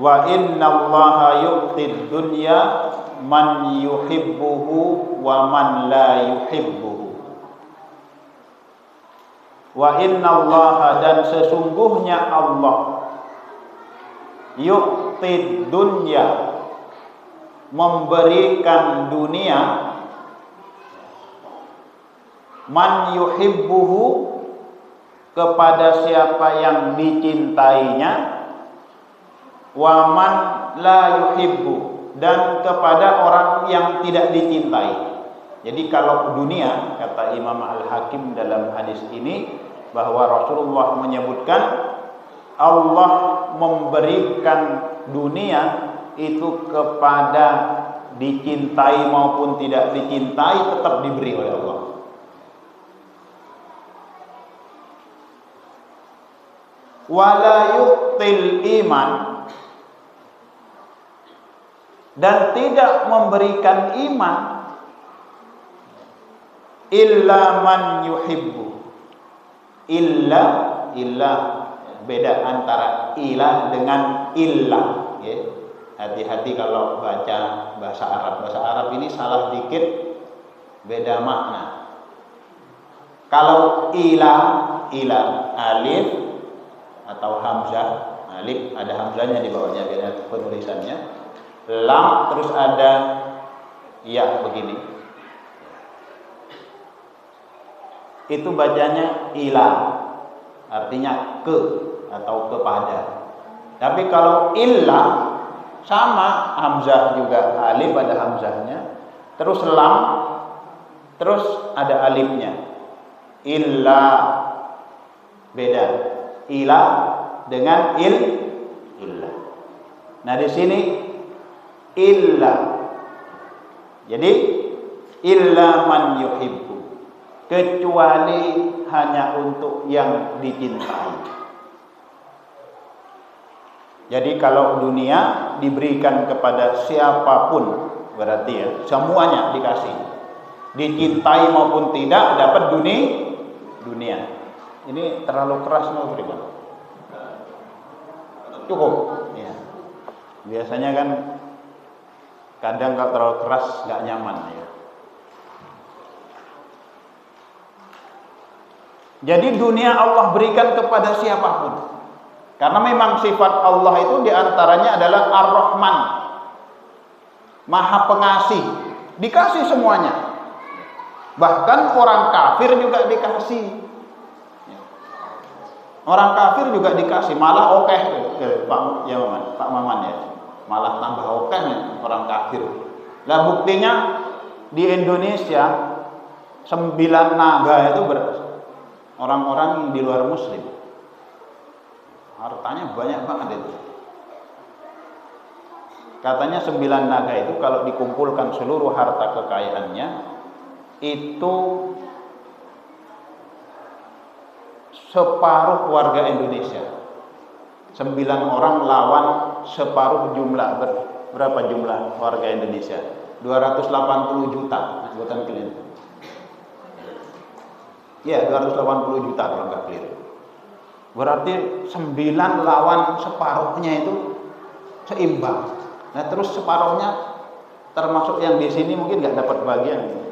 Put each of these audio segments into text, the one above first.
wa innallaha yu'tid dunya man yuhibbuhu wa man la yuhibbuhu. Wa innallaha, dan sesungguhnya Allah, yu'tid dunya, memberikan dunia, man yuhibbuhu, kepada siapa yang dicintainya, wa man la yuhibbu, dan kepada orang yang tidak dicintai. Jadi kalau dunia, kata Imam Al-Hakim dalam hadis ini, bahwa Rasulullah menyebutkan Allah memberikan dunia itu kepada dicintai maupun tidak dicintai, tetap diberi oleh Allah. Wala yu'til iman, dan tidak memberikan iman, illa man yuhibbu. Illa beda antara ilah dengan illah, ya. Hati-hati kalau baca bahasa Arab. Bahasa Arab ini salah dikit beda makna. Kalau ilah alif atau hamzah, alif ada hamzahnya di bawahnya, beda penulisannya. Lam terus ada ya begini. Itu bacanya ilah, artinya ke atau kepada. Tapi kalau illah sama, hamzah juga alif ada hamzahnya, terus lam, terus ada alifnya. Illah beda, ilah dengan illah. Nah di sini illah, jadi illa man yuhibbu, kecuali hanya untuk yang dicintai. Jadi kalau dunia diberikan kepada siapapun, berarti ya semuanya dikasih, dicintai maupun tidak, dapat dunia. Ini terlalu keras mau berikan? Cukup. Ya. Biasanya kan kadang kalau terlalu keras nggak nyaman ya. Jadi dunia Allah berikan kepada siapapun. Karena memang sifat Allah itu diantaranya adalah Ar-Rahman, Maha Pengasih, dikasih semuanya. Bahkan orang kafir juga dikasih. Orang kafir juga dikasih, malah okeh, Pak Maman ya, malah tambah okeh orang kafir. Lah buktinya di Indonesia 9 naga itu orang-orang di luar Muslim. Hartanya banyak banget itu. Katanya 9 naga itu kalau dikumpulkan seluruh harta kekayaannya itu separuh warga Indonesia. 9 orang lawan separuh jumlah. Berapa jumlah warga Indonesia? 280 juta. Bukan keliru. Ya, 280 juta kalau nggak keliru. Berarti 9 lawan separuhnya itu seimbang. Nah terus separuhnya termasuk yang di sini mungkin nggak dapat bagian.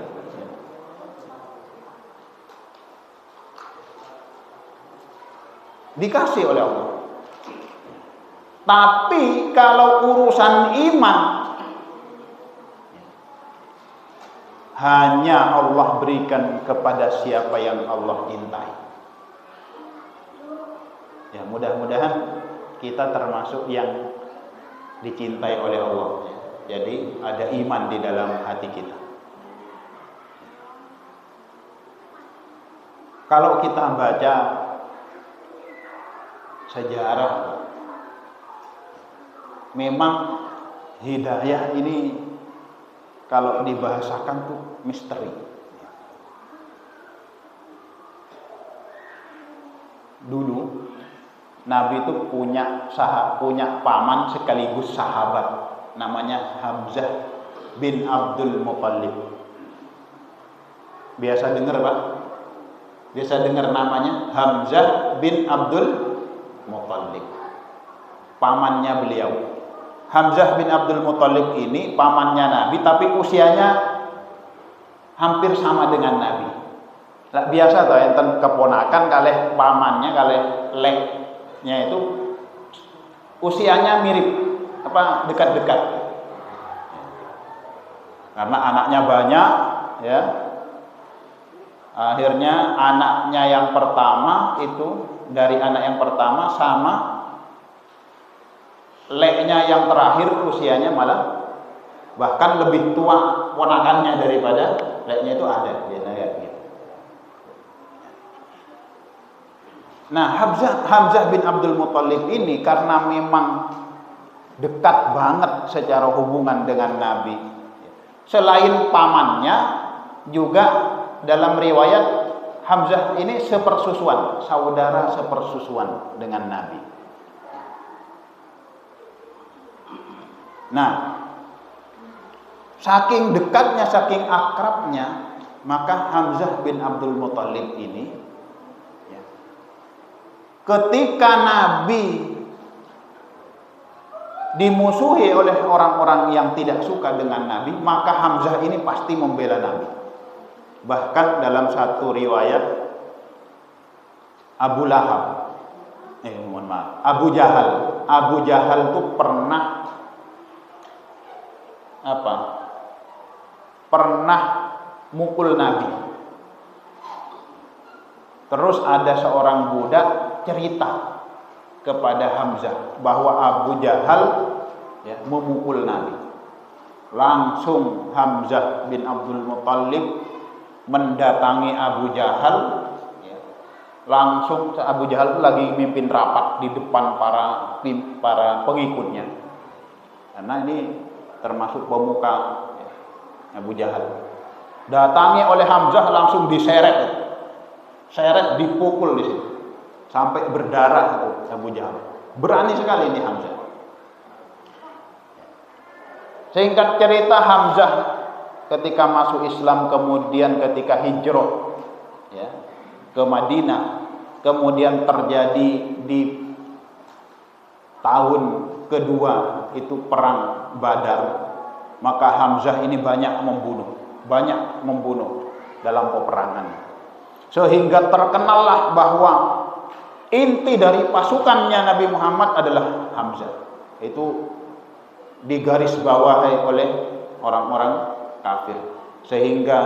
Dikasih oleh Allah. Tapi kalau urusan iman, hanya Allah berikan kepada siapa yang Allah cintai. Ya, mudah-mudahan kita termasuk yang dicintai oleh Allah. Jadi ada iman di dalam hati kita. Kalau kita baca sejarah, memang hidayah ini kalau dibahasakan tuh misteri. Dulu Nabi itu punya paman sekaligus sahabat, namanya Hamzah bin Abdul Muthalib. Biasa dengar Pak? Biasa dengar namanya Hamzah bin Abdul Muthalib. Pamannya beliau. Hamzah bin Abdul Muthalib ini pamannya Nabi, tapi usianya hampir sama dengan Nabi. Nah, biasa tuh enten keponakan kalih pamannya kalih leknya itu usianya mirip, dekat-dekat. Karena anaknya banyak, ya. Akhirnya anaknya yang pertama itu dari anak yang pertama sama leknya yang terakhir usianya malah bahkan lebih tua ponakannya daripada leknya itu ada, biasanya gitu. Nah, Hamzah bin Abdul Muthalib ini karena memang dekat banget secara hubungan dengan Nabi. Selain pamannya, juga dalam riwayat Hamzah ini sepersusuan, saudara sepersusuan dengan Nabi. Nah, saking dekatnya, saking akrabnya, maka Hamzah bin Abdul Muthalib ini, ya, ketika Nabi dimusuhi oleh orang-orang yang tidak suka dengan Nabi, maka Hamzah ini pasti membela Nabi. Bahkan dalam satu riwayat Abu Jahal itu pernah mukul Nabi. Terus ada seorang budak cerita kepada Hamzah bahwa Abu Jahal, ya, memukul Nabi. Langsung Hamzah bin Abdul Muthalib mendatangi Abu Jahal, ya. Langsung Abu Jahal itu lagi mimpin rapat di depan para pengikutnya. Karena ini termasuk pemuka, ya, Abu Jahal. Datangi oleh Hamzah langsung diseret, dipukul di situ sampai berdarah itu Abu Jahal. Berani sekali ini Hamzah. Singkat cerita, Hamzah ketika masuk Islam, kemudian ketika hijrah, ya, ke Madinah, kemudian terjadi di tahun kedua itu perang Badar, maka Hamzah ini banyak membunuh dalam peperangan, sehingga terkenallah bahwa inti dari pasukannya Nabi Muhammad adalah Hamzah. Itu digarisbawahi oleh orang-orang kafir, sehingga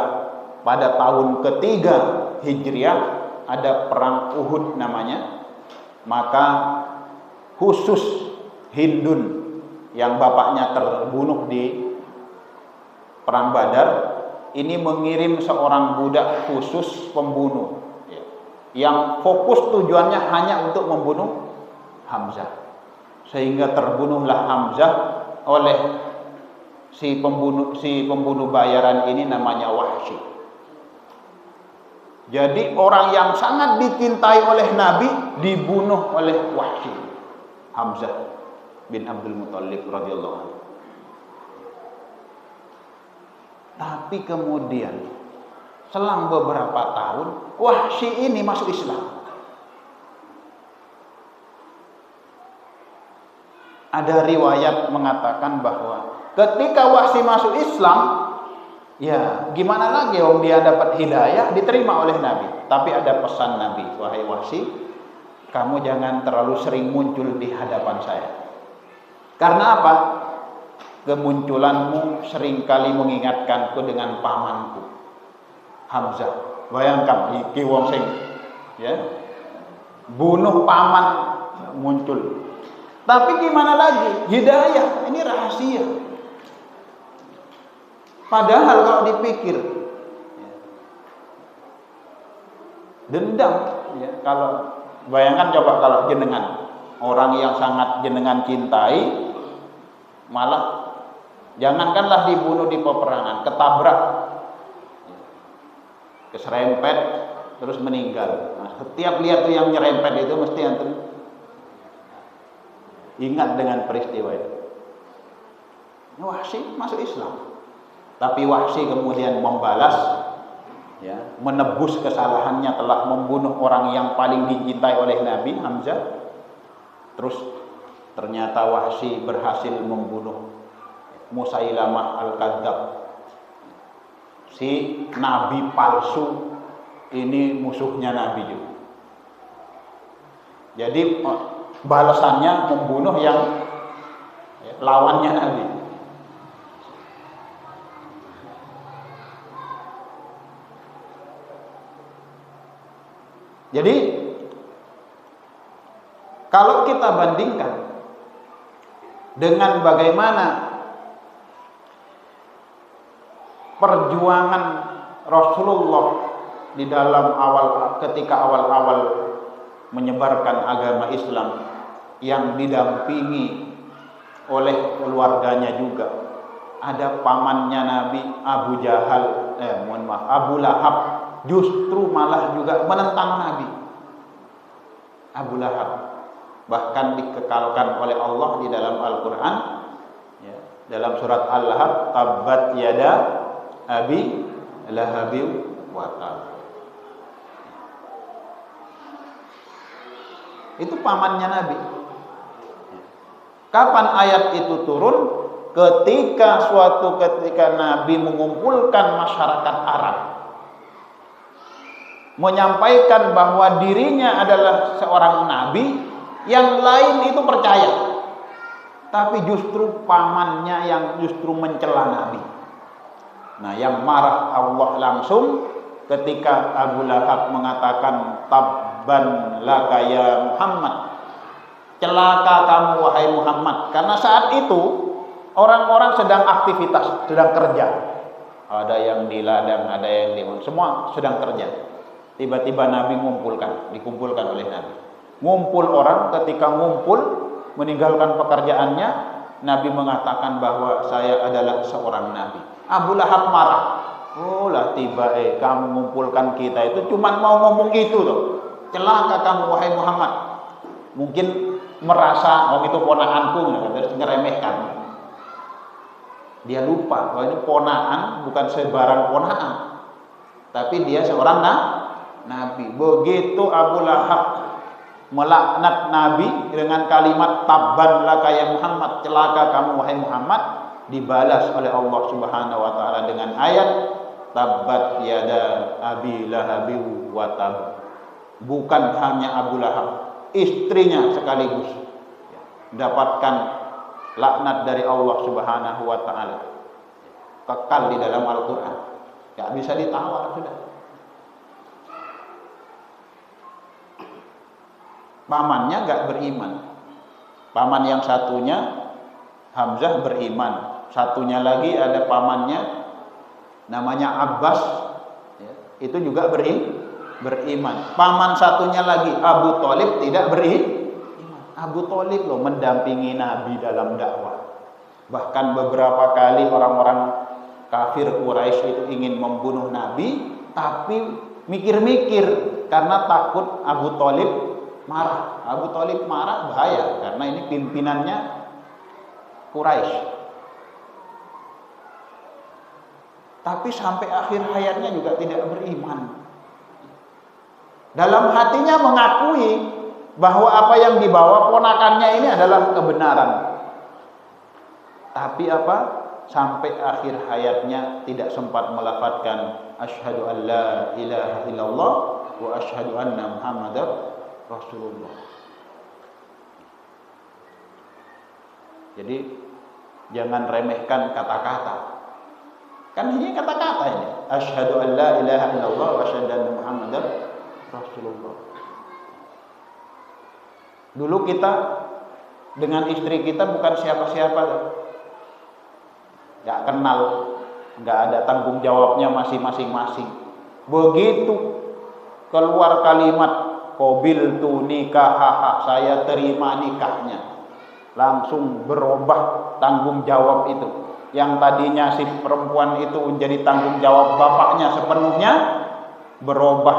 pada tahun ketiga Hijriah ada perang Uhud namanya. Maka khusus Hindun yang bapaknya terbunuh di perang Badar ini mengirim seorang budak khusus pembunuh, ya, yang fokus tujuannya hanya untuk membunuh Hamzah. Sehingga terbunuhlah Hamzah oleh si pembunuh bayaran ini, namanya Wahsy. Jadi orang yang sangat dicintai oleh Nabi dibunuh oleh Wahsy, Hamzah bin Abdul Muthalib radhiyallahu anhu. Tapi kemudian selang beberapa tahun Wahsy ini masuk Islam. Ada riwayat mengatakan bahwa ketika Wahsy masuk Islam, ya gimana lagi om dia dapat hidayah, diterima oleh Nabi. Tapi ada pesan Nabi, wahai Wahsy, kamu jangan terlalu sering muncul di hadapan saya. Karena apa? Kemunculanmu seringkali mengingatkanku dengan pamanku Hamzah. Bayangkan iki wong sing, ya, bunuh paman muncul. Tapi gimana lagi? Hidayah ini rahasia. Padahal kalau dipikir, ya, dendam, ya, kalau bayangkan coba kalau jenengan orang yang sangat jenengan cintai, malah jangankanlah dibunuh di peperangan, ketabrak, keserempet, terus meninggal. Nah, setiap lihat tuh yang nyerempet itu mesti antum ingat dengan peristiwa itu. Wahsy masuk Islam, tapi Wahsy kemudian membalas, ya, menebus kesalahannya telah membunuh orang yang paling dicintai oleh Nabi, Hamzah. Terus ternyata Wahsy berhasil membunuh Musailamah Al-Kadzab, si nabi palsu ini, musuhnya Nabi juga. Jadi balasannya membunuh yang lawannya Nabi. Jadi kalau kita bandingkan dengan bagaimana perjuangan Rasulullah di dalam ketika awal-awal menyebarkan agama Islam, yang didampingi oleh keluarganya juga, ada pamannya Nabi Abu Jahal, Abu Lahab, justru malah juga menentang Nabi. Abu Lahab bahkan dikekalkan oleh Allah di dalam Al-Quran, ya, dalam surat Al-Lahab, tabbat yada abi lahabi wa tab. Itu pamannya Nabi. Kapan ayat itu turun? Ketika Nabi mengumpulkan masyarakat Arab, menyampaikan bahwa dirinya adalah seorang nabi, yang lain itu percaya, tapi justru pamannya yang justru mencela Nabi. Nah, yang marah Allah langsung ketika Abu Lahab mengatakan tabban laka ya Muhammad, celaka kamu wahai Muhammad. Karena saat itu orang-orang sedang aktivitas, sedang kerja, ada yang di ladang, ada yang di semua sedang kerja. Tiba-tiba Nabi dikumpulkan oleh Nabi. Ngumpul orang, ketika ngumpul meninggalkan pekerjaannya, Nabi mengatakan bahwa saya adalah seorang nabi. Abu Lahab marah. Oh lah tiba kamu mengumpulkan kita itu cuma mau ngomong itu loh. Celaka kamu wahai Muhammad. Mungkin merasa itu ponakanku, ngeremehkan. Dia lupa bahwa ini ponaan, bukan sebarang ponaan, tapi dia seorang nabi. Begitu Abu Lahab melaknat Nabi dengan kalimat tabban laka ya Muhammad, celaka kamu wahai Muhammad, dibalas oleh Allah Subhanahu wa taala dengan ayat tabbat yada abi lahabi wa tab. Bukan hanya Abu Lahab, istrinya sekaligus mendapatkan laknat dari Allah Subhanahu wa taala. Kekal di dalam Al-Qur'an. Enggak bisa ditawar sudah. Pamannya enggak beriman. Paman yang satunya Hamzah beriman. Satunya lagi ada pamannya namanya Abbas, ya, itu juga beriman. Paman satunya lagi Abu Thalib tidak beriman. Abu Thalib loh mendampingi Nabi dalam dakwah. Bahkan beberapa kali orang-orang kafir Quraisy itu ingin membunuh Nabi, tapi mikir-mikir karena takut Abu Thalib marah. Abu Thalib marah bahaya karena ini pimpinannya Quraisy. Tapi sampai akhir hayatnya juga tidak beriman. Dalam hatinya mengakui bahwa apa yang dibawa ponakannya ini adalah kebenaran. Tapi sampai akhir hayatnya tidak sempat melafadzkan asyhadu an la ilaha illallah wa asyhadu anna Muhammadar Rasulullah. Jadi jangan remehkan kata-kata. Kan ini kata-kata ini. Asyhadu an la ilaha illallah wa asyhadu anna Muhammadar Rasulullah. Dulu kita dengan istri kita bukan siapa-siapa, nggak kenal, nggak ada tanggung jawabnya masing-masing. Begitu keluar kalimat qabiltu nikahaha, saya terima nikahnya, langsung berubah tanggung jawab itu. Yang tadinya si perempuan itu menjadi tanggung jawab bapaknya sepenuhnya, berubah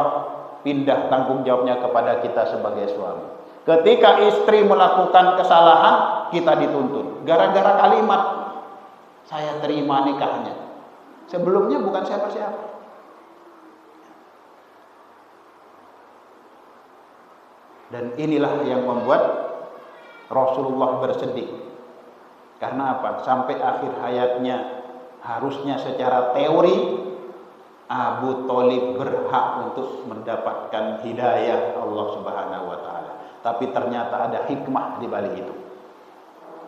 pindah tanggung jawabnya kepada kita sebagai suami. Ketika istri melakukan kesalahan, kita dituntut gara-gara kalimat saya terima nikahnya. Sebelumnya bukan siapa-siapa. Dan inilah yang membuat Rasulullah bersedih. Karena apa? Sampai akhir hayatnya harusnya secara teori Abu Thalib berhak untuk mendapatkan hidayah Allah Subhanahu wa taala. Tapi ternyata ada hikmah di balik itu.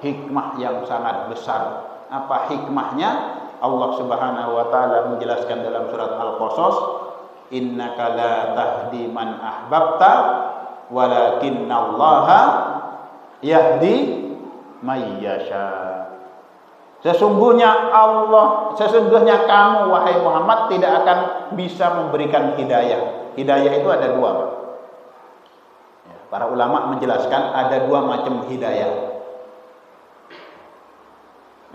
Hikmah yang sangat besar. Apa hikmahnya? Allah Subhanahu wa taala menjelaskan dalam surat Al-Qasas, "Innaka la tahdi man ahbabta, walakinallaha yahdi may yasha." Sesungguhnya kamu wahai Muhammad tidak akan bisa memberikan hidayah. Hidayah itu ada dua, Pak. Para ulama menjelaskan ada dua macam hidayah.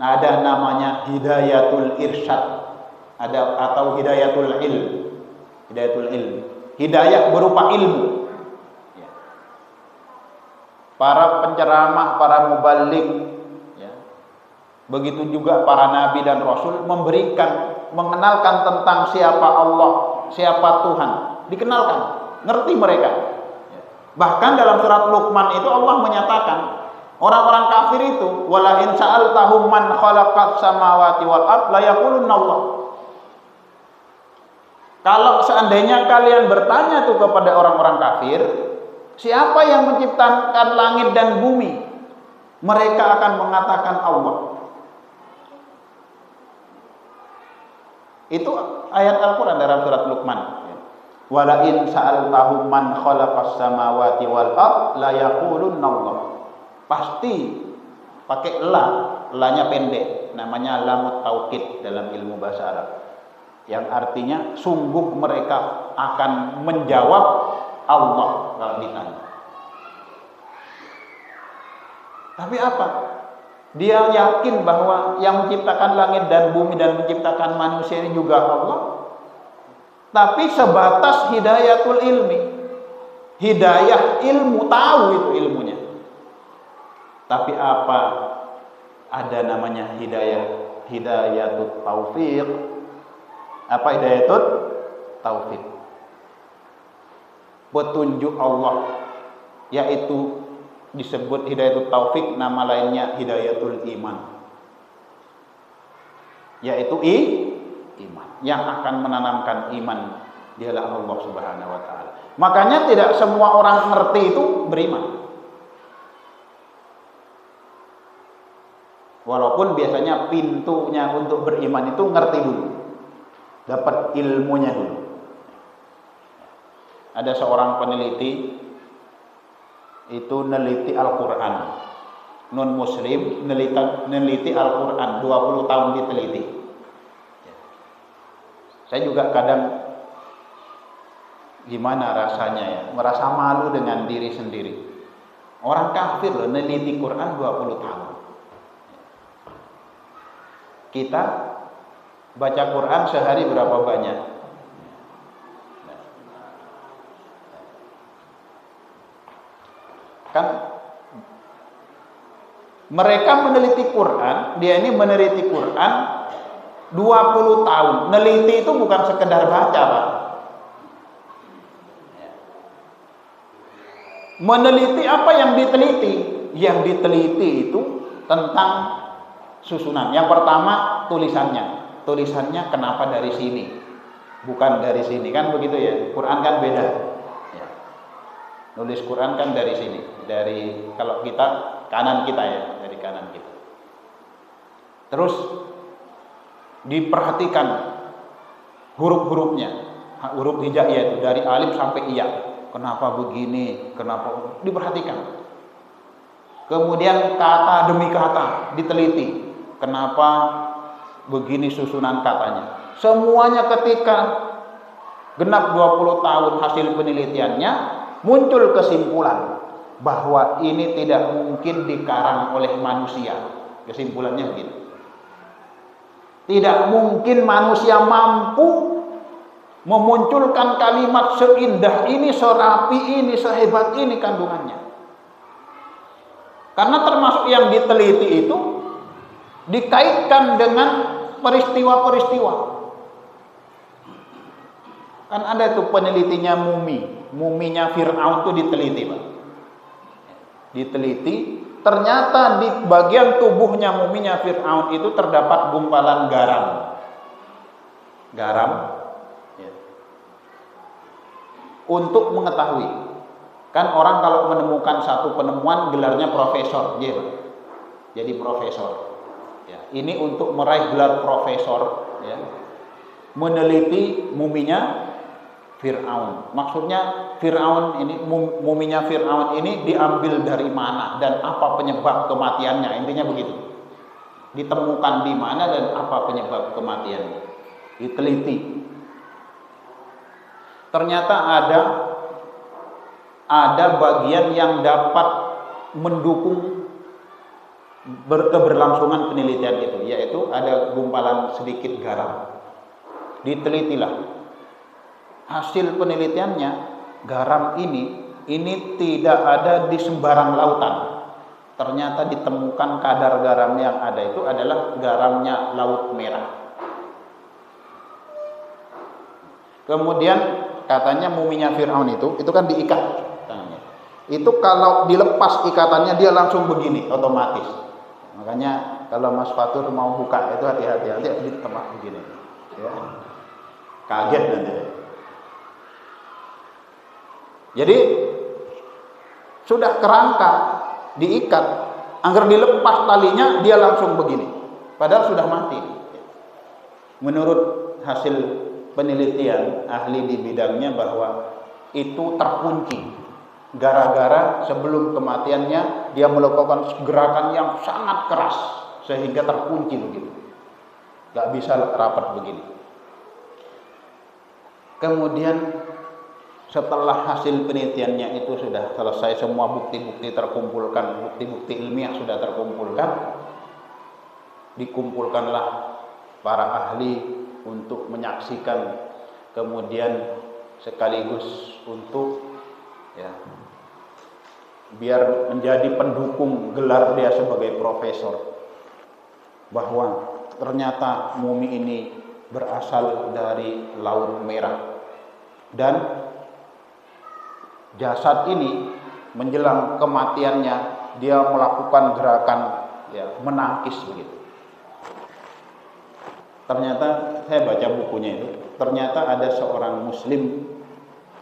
Ada namanya hidayatul irsyad, atau hidayatul ilm. Hidayatul ilm. Hidayah berupa ilmu. Para penceramah, para muballigh, begitu juga para nabi dan rasul mengenalkan tentang siapa Allah, siapa Tuhan, dikenalkan, ngerti mereka. Bahkan dalam surat Luqman itu Allah menyatakan orang-orang kafir itu, wala in sa'altahum man khalaqas samawati wal ard la yaqulunna Allah. Kalau seandainya kalian bertanya tuh kepada orang-orang kafir, siapa yang menciptakan langit dan bumi? Mereka akan mengatakan Allah. Itu ayat Al-Quran dalam surat Luqman. Wala in sa'altahum man khalaqas samawati wal ard la yaqulunna Allah. Pasti pakai la-nya pendek, namanya lamut taukid dalam ilmu bahasa Arab. Yang artinya sungguh mereka akan menjawab Allah kalau ditanya. Tapi apa? Dia yakin bahwa yang menciptakan langit dan bumi dan menciptakan manusia ini juga Allah. Tapi sebatas hidayatul ilmi. Hidayah ilmu, tahu itu ilmunya. Tapi apa? Ada namanya hidayatul taufiq. Apa hidayatul taufiq? Petunjuk Allah, yaitu disebut hidayatul taufik, nama lainnya hidayatul iman, yaitu iman yang akan menanamkan iman, dialah Allah Subhanahu wa taala. Makanya tidak semua orang ngerti itu beriman, walaupun biasanya pintunya untuk beriman itu ngerti dulu, dapat ilmunya dulu. Ada seorang peneliti itu neliti Al-Quran, non muslim neliti Al-Quran 20 tahun diteliti. Saya juga kadang gimana rasanya ya, merasa malu dengan diri sendiri. Orang kafir loh neliti Quran 20 tahun. Kita baca Quran sehari berapa banyak? Kan mereka meneliti Quran, dia ini meneliti Quran 20 tahun. Neliti itu bukan sekedar baca, Pak. Meneliti apa yang diteliti? Yang diteliti itu tentang susunan. Yang pertama tulisannya. Tulisannya kenapa dari sini? Bukan dari sini, kan begitu ya. Quran kan beda. Nulis Quran kan dari sini, dari kalau kita kanan kita ya, dari kanan kita. Terus diperhatikan huruf-hurufnya, huruf hijaiyah itu dari alif sampai iya. Kenapa begini? Kenapa? Diperhatikan. Kemudian kata demi kata diteliti. Kenapa begini susunan katanya? Semuanya ketika genap 20 tahun hasil penelitiannya, muncul kesimpulan bahwa ini tidak mungkin dikarang oleh manusia. Kesimpulannya begini. Tidak mungkin manusia mampu memunculkan kalimat seindah ini, serapi ini, sehebat ini kandungannya. Karena termasuk yang diteliti itu dikaitkan dengan peristiwa-peristiwa. Kan ada tuh penelitinya muminya Fir'aun tuh diteliti, Pak. Diteliti ternyata di bagian tubuhnya muminya Fir'aun itu terdapat gumpalan garam. Garam, ya. Untuk mengetahui, kan orang kalau menemukan satu penemuan gelarnya profesor, ya, jadi profesor. Ya, ini untuk meraih gelar profesor, ya, meneliti muminya Fir'aun. Maksudnya Fir'aun ini, muminya Fir'aun ini diambil dari mana dan apa penyebab kematiannya, intinya begitu. Ditemukan di mana dan apa penyebab kematiannya, diteliti. Ternyata ada bagian yang dapat mendukung keberlangsungan penelitian itu, yaitu ada gumpalan sedikit garam. Ditelitilah. Hasil penelitiannya, garam ini tidak ada di sembarang lautan. Ternyata ditemukan kadar garam yang ada itu adalah garamnya Laut Merah. Kemudian katanya muminya Fir'aun itu kan diikat tangannya. Itu kalau dilepas ikatannya dia langsung begini otomatis. Makanya kalau Mas Fatur mau buka itu hati-hati, nanti di tengah begini. Ya. Kaget nanti. Jadi sudah kerangka diikat, agar dilepas talinya dia langsung begini. Padahal sudah mati. Menurut hasil penelitian ahli di bidangnya bahwa itu terkunci gara-gara sebelum kematiannya dia melakukan gerakan yang sangat keras sehingga terkunci begitu, nggak bisa rapat begini. Kemudian setelah hasil penelitiannya itu sudah selesai, semua bukti-bukti terkumpulkan, bukti-bukti ilmiah sudah terkumpulkan, dikumpulkanlah para ahli untuk menyaksikan, kemudian sekaligus untuk, ya, biar menjadi pendukung gelar dia sebagai profesor, bahwa ternyata mumi ini berasal dari Laut Merah dan jasad ini menjelang kematiannya dia melakukan gerakan, ya, menangkis begitu. Ternyata saya baca bukunya itu, ternyata ada seorang muslim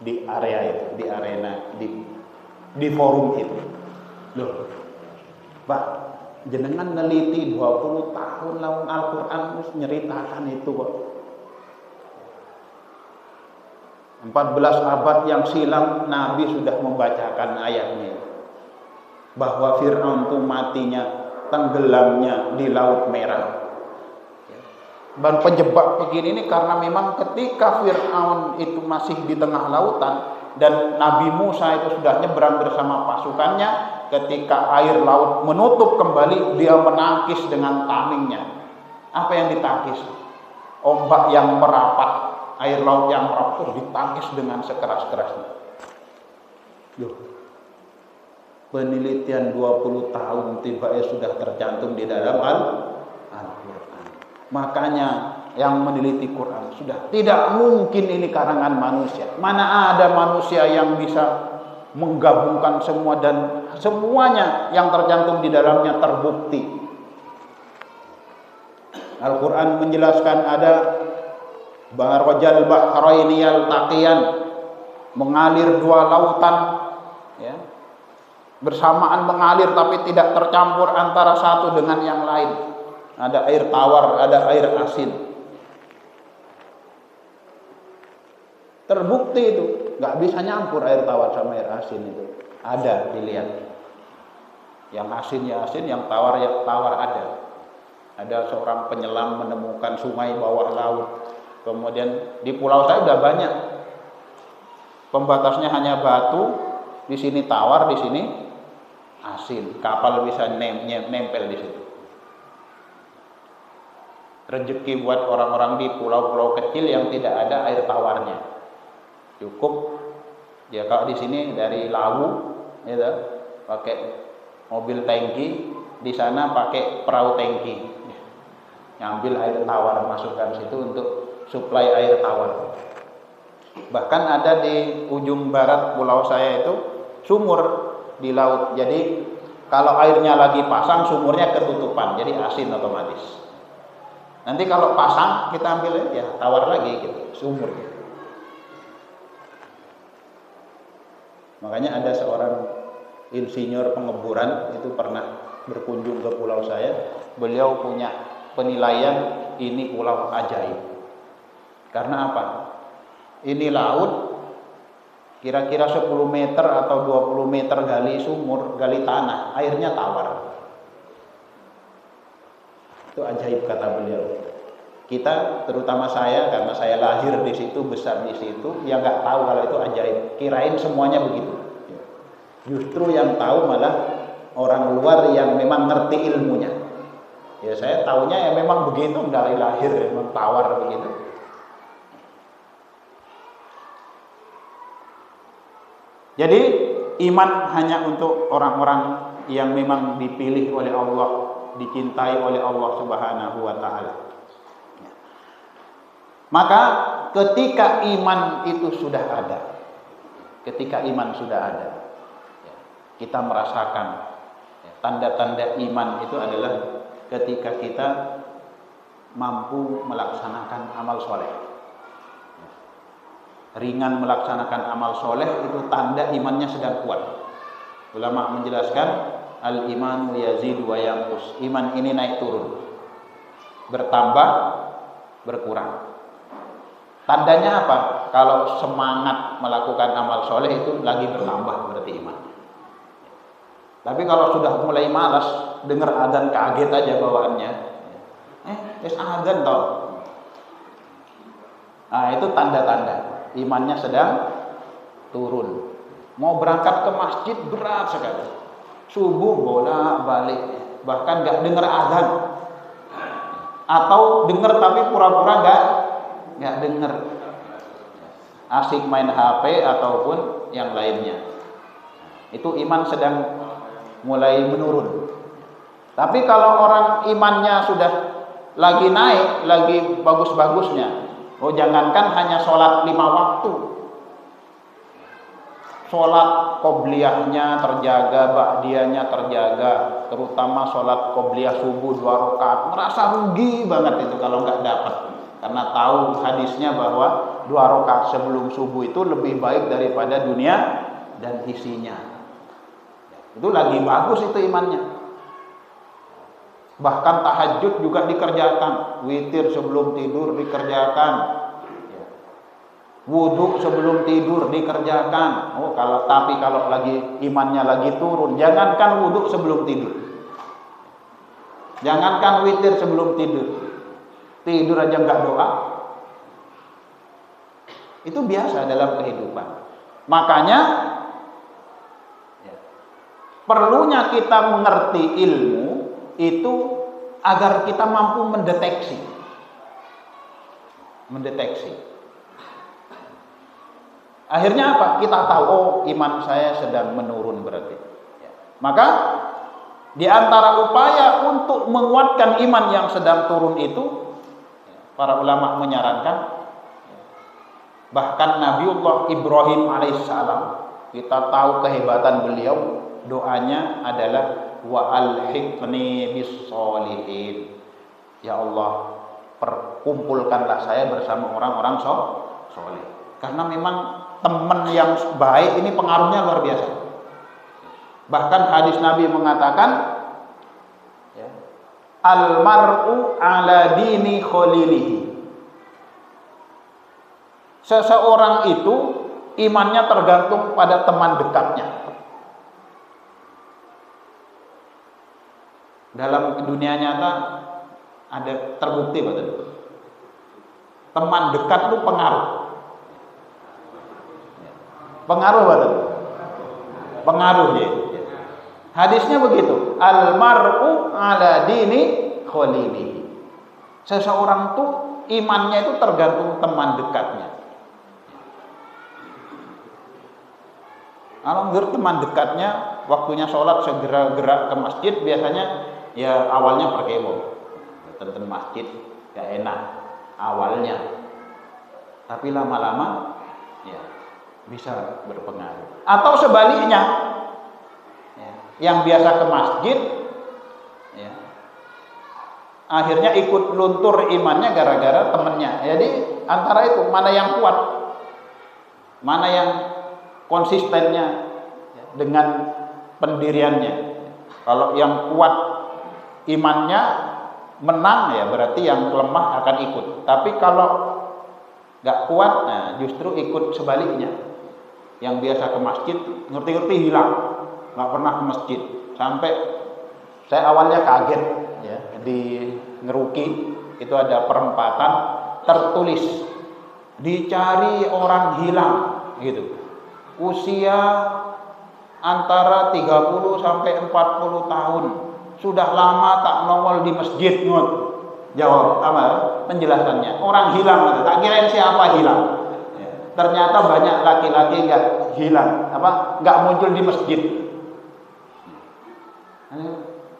di area itu, di arena, di forum itu. Loh, Pak, jenengan neliti 20 tahun lawan Al-Quran terus nyeritakan itu kok. 14 abad yang silam Nabi sudah membacakan ayatnya bahwa Fir'aun itu matinya, tenggelamnya di Laut Merah. Dan penyebab begini ini karena memang ketika Fir'aun itu masih di tengah lautan dan Nabi Musa itu sudah nyebrang bersama pasukannya, ketika air laut menutup kembali, dia menangkis dengan tamengnya. Apa yang ditangkis? Ombak yang merapat, air laut yang merapat terus ditangkis dengan sekeras-kerasnya. Loh, penelitian 20 tahun tiba-tiba sudah tercantum di dalam Al-Quran. Makanya yang meneliti Quran sudah tidak mungkin ini karangan manusia. Mana ada manusia yang bisa menggabungkan semua dan semuanya yang tercantum di dalamnya terbukti. Al-Quran menjelaskan ada Barajal bahraini yaltaqiyan, mengalir dua lautan, ya, bersamaan mengalir tapi tidak tercampur antara satu dengan yang lain. Ada air tawar, ada air asin. Terbukti itu, nggak bisa nyampur air tawar sama air asin itu. Ada, dilihat. Yang asin ya asin, yang tawar ya tawar ada. Ada seorang penyelam menemukan sungai bawah laut. Kemudian di pulau saya udah banyak. Pembatasnya hanya batu, di sini tawar, di sini asin. Kapal bisa nempel di situ. Rezeki buat orang-orang di pulau-pulau kecil yang tidak ada air tawarnya. Cukup ya kalau di sini dari Lawu, gitu, pakai mobil tangki, di sana pakai perahu tangki. Ngambil air tawar, masukkan situ untuk suplai air tawar. Bahkan ada di ujung barat pulau saya itu sumur di laut. Jadi Kalau airnya lagi pasang, sumurnya ketutupan, jadi asin otomatis. Nanti kalau pasang, kita ambil ya tawar lagi gitu, sumur gitu. Makanya ada seorang insinyur pengeboran itu pernah berkunjung ke pulau saya. Beliau punya penilaian ini pulau ajaib. Karena apa? Ini laut kira-kira 10 meter atau 20 meter gali sumur, gali tanah, airnya tawar. Itu ajaib kata beliau. Kita, terutama saya, karena saya lahir di situ, besar di situ, ya nggak tahu kalau itu ajaib. Kirain semuanya begitu. Justru yang tahu malah orang luar yang memang ngerti ilmunya. Ya saya taunya ya memang begitu, dari lahir memang tawar begitu. Jadi iman hanya untuk orang-orang yang memang dipilih oleh Allah, dicintai oleh Allah Subhanahu wa taala. Maka ketika iman itu sudah ada, kita merasakan tanda-tanda iman itu adalah ketika kita mampu melaksanakan amal soleh. Ringan melaksanakan amal soleh itu tanda imannya sedang kuat. Ulama menjelaskan al-imanu yazidu wa yanqus. Iman ini naik turun, bertambah, berkurang. Tandanya apa? Kalau semangat melakukan amal soleh itu lagi bertambah, berarti imannya. Tapi kalau sudah mulai malas, dengar adzan kaget aja bawaannya. Adzan toh. Nah, itu tanda-tanda imannya sedang turun. Mau berangkat ke masjid berat sekali. Subuh bolak-balik, bahkan nggak dengar azan. Atau dengar tapi pura-pura nggak dengar. Asik main HP ataupun yang lainnya. Itu iman sedang mulai menurun. Tapi kalau orang imannya sudah lagi naik, lagi bagus-bagusnya, jangankan hanya sholat 5 waktu, sholat qobliyahnya terjaga, ba'diyahnya terjaga, terutama sholat qobliyah subuh 2 rakaat, merasa rugi banget itu kalau nggak dapat, karena tahu hadisnya bahwa 2 rakaat sebelum subuh itu lebih baik daripada dunia dan isinya. Itu lagi bagus itu imannya. Bahkan tahajud juga dikerjakan, witir sebelum tidur dikerjakan, wudhu sebelum tidur dikerjakan. Tapi kalau lagi imannya lagi turun, jangankan wudhu sebelum tidur, jangankan witir sebelum tidur aja nggak doa. Itu biasa dalam kehidupan. Makanya perlunya kita mengerti ilmu itu agar kita mampu mendeteksi. Akhirnya apa? Kita tahu, iman saya sedang menurun berarti. Maka di antara upaya untuk menguatkan iman yang sedang turun itu, para ulama menyarankan, bahkan Nabiullah Ibrahim alaihissalam, kita tahu kehebatan beliau, doanya adalah wa alhiqni bis-sholihin. Ya Allah, perkumpulkanlah saya bersama orang-orang soleh. Karena memang teman yang baik ini pengaruhnya luar biasa. Bahkan hadis Nabi mengatakan, al-mar'u ala dini khalilihi. Seseorang itu imannya tergantung pada teman dekatnya. Dalam dunia nyata ada terbukti betul. Teman dekat itu pengaruh. Pengaruh betul. Pengaruh dia. Hadisnya begitu. Al-mar'u ala dini khalilihi. Seseorang itu imannya itu tergantung teman dekatnya. Kalau teman dekatnya waktunya sholat segera gerak ke masjid, biasanya ya awalnya perkebo, tenten masjid gak enak awalnya, tapi lama-lama ya bisa berpengaruh. Atau sebaliknya, yang biasa ke masjid, ya, akhirnya ikut luntur imannya gara-gara temennya. Jadi antara itu mana yang kuat, mana yang konsistennya dengan pendiriannya. Kalau yang kuat imannya menang, ya berarti yang lemah akan ikut. Tapi kalau nggak kuat, nah justru ikut sebaliknya. Yang biasa ke masjid ngerti-ngerti hilang, nggak pernah ke masjid. Sampai saya awalnya kaget, ya, di Ngeruki itu ada perempatan tertulis dicari orang hilang gitu, usia antara 30 sampai 40 tahun, sudah lama tak nongol di masjid. Jawab apa penjelasannya, orang hilang gitu. Tak kirain siapa hilang, ya, ternyata banyak laki-laki nggak hilang, nggak muncul di masjid.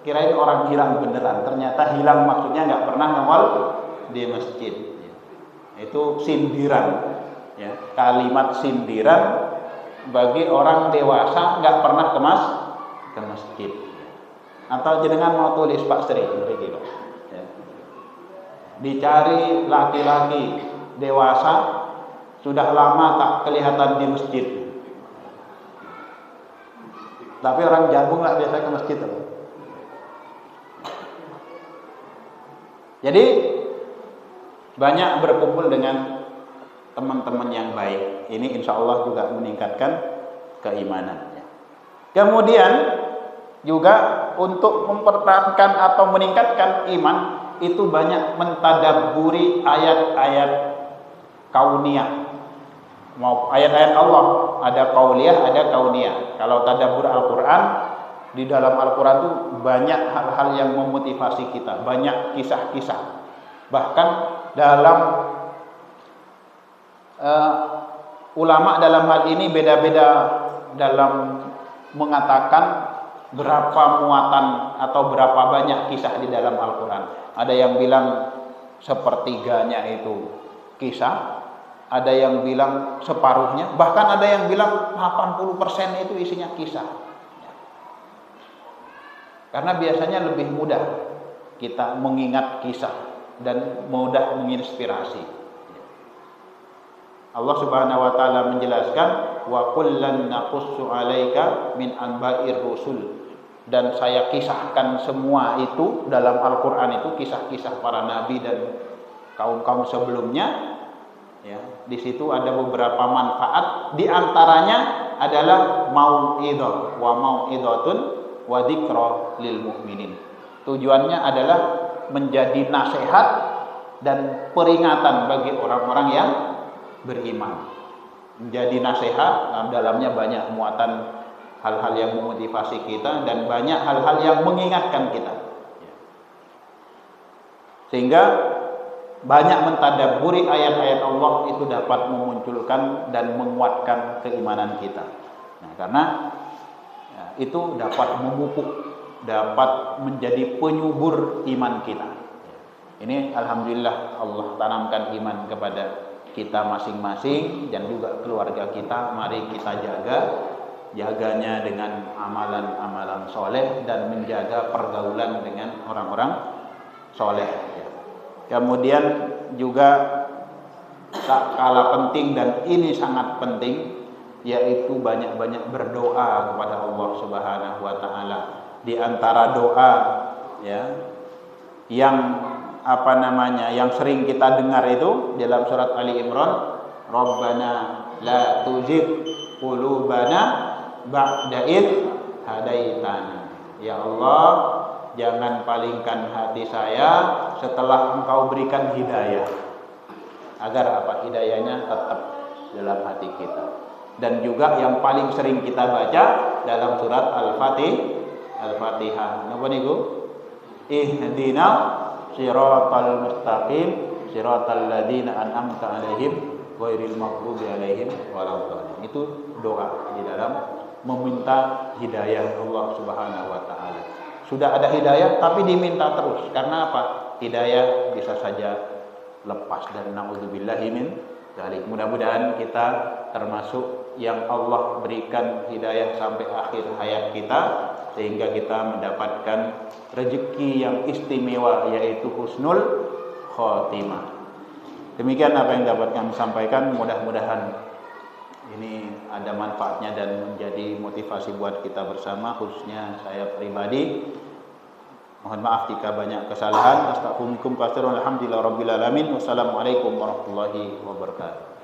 Kirain orang hilang beneran, ternyata hilang maksudnya nggak pernah nongol di masjid. Itu sindiran, ya, kalimat sindiran bagi orang dewasa nggak pernah ke masjid. Atau jenengan mau tulis Pak Sri, ya. Dicari laki-laki dewasa sudah lama tak kelihatan di masjid. Tapi orang Jagung nggak biasa ke masjid. Jadi banyak berkumpul dengan teman-teman yang baik. Ini insya Allah juga meningkatkan keimanan. Kemudian juga untuk mempertahankan atau meningkatkan iman itu banyak mentadabburi ayat-ayat kauniyah. Mau ayat-ayat Allah, ada kauliyah, ada kauniyah. Kalau tadabbur Al-Qur'an, di dalam Al-Quran itu banyak hal-hal yang memotivasi kita, banyak kisah-kisah. Bahkan dalam ulama dalam hal ini beda-beda dalam mengatakan berapa muatan atau berapa banyak kisah di dalam Al-Quran. Ada yang bilang sepertiganya itu kisah, ada yang bilang separuhnya, bahkan ada yang bilang 80% itu isinya kisah. Karena biasanya lebih mudah kita mengingat kisah dan mudah menginspirasi. Allah Subhanahu wa taala menjelaskan wa kullan naqussu 'alaika min anba'ir rusul, dan saya kisahkan semua itu dalam Al-Qur'an itu kisah-kisah para nabi dan kaum-kaum sebelumnya, ya. Di situ ada beberapa manfaat, di antaranya adalah mau'idhah wa mau'idhatun wa dzikra lil mu'minin. Tujuannya adalah menjadi nasihat dan peringatan bagi orang-orang yang beriman. Menjadi nasihat, dalamnya banyak muatan hal-hal yang memotivasi kita dan banyak hal-hal yang mengingatkan kita. Sehingga banyak mentadabburi ayat-ayat Allah itu dapat memunculkan dan menguatkan keimanan kita. Nah, karena itu dapat memupuk, dapat menjadi penyubur iman kita. Ini alhamdulillah Allah tanamkan iman kepada kita masing-masing dan juga keluarga kita. Mari kita jaganya dengan amalan-amalan soleh dan menjaga pergaulan dengan orang-orang soleh. Kemudian juga tak kalah penting, dan ini sangat penting, yaitu banyak-banyak berdoa kepada Allah Subhanahu wa taala. Di antara doa, ya, yang yang sering kita dengar itu dalam surat Ali Imran, Rabbana la tuzigh qulubana ba'da id hadaitana. Ya Allah, jangan palingkan hati saya setelah Engkau berikan hidayah. Agar hidayahnya tetap dalam hati kita. Dan juga yang paling sering kita baca dalam surat Al-Fatihah. Napa niku? Ihdinas siratal mustaqim, siratal ladzina an'amta 'alaihim ghairil maghdubi 'alaihim waladdallin. Itu doa di dalam meminta hidayah Allah Subhanahu wa taala. Sudah ada hidayah tapi diminta terus. Karena apa? Hidayah bisa saja lepas, dan naudzubillahi min dzalik. Mudah-mudahan kita termasuk yang Allah berikan hidayah sampai akhir hayat kita, sehingga kita mendapatkan rezeki yang istimewa, yaitu husnul khotimah. Demikian apa yang dapat kami sampaikan, mudah-mudahan ini ada manfaatnya dan menjadi motivasi buat kita bersama, khususnya saya pribadi. Mohon maaf jika banyak kesalahan. Astagfirullahaladzim katsiran. Alhamdulillahirabbil alamin. Wassalamualaikum warahmatullahi wabarakatuh.